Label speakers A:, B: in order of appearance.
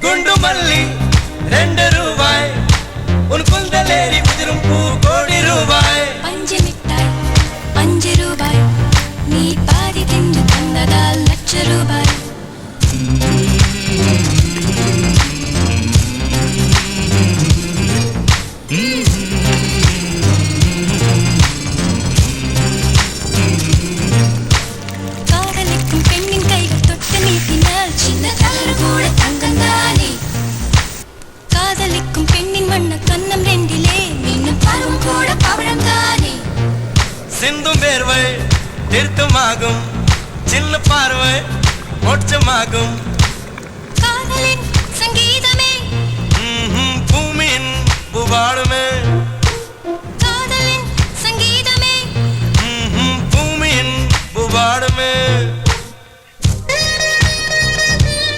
A: குண்டு மல்லி 2 ரூபாய் உன் குந்தலேறி குதிரும் பூ கோடி ரூபாய்
B: பஞ்சு மிட்டாய் 5 ரூபாய் நீ பாதி தின்று தந்ததால் லட்ச ரூபாய் காதலிக்கும் பெண்ணின் கைகள் தொட்டு நீட்டினால் சின்ன தளறு கூட தங்கந்தானே காதலிக்கும் பெண்ணின் வண்ண கண்ணம் ரெண்டிலே இன்னும் பருவம் கூட பவழந்தானே
A: சிந்தும் வேர்வை திருத்தமாகும் சின்ன பார்வை மோட்சமாகும்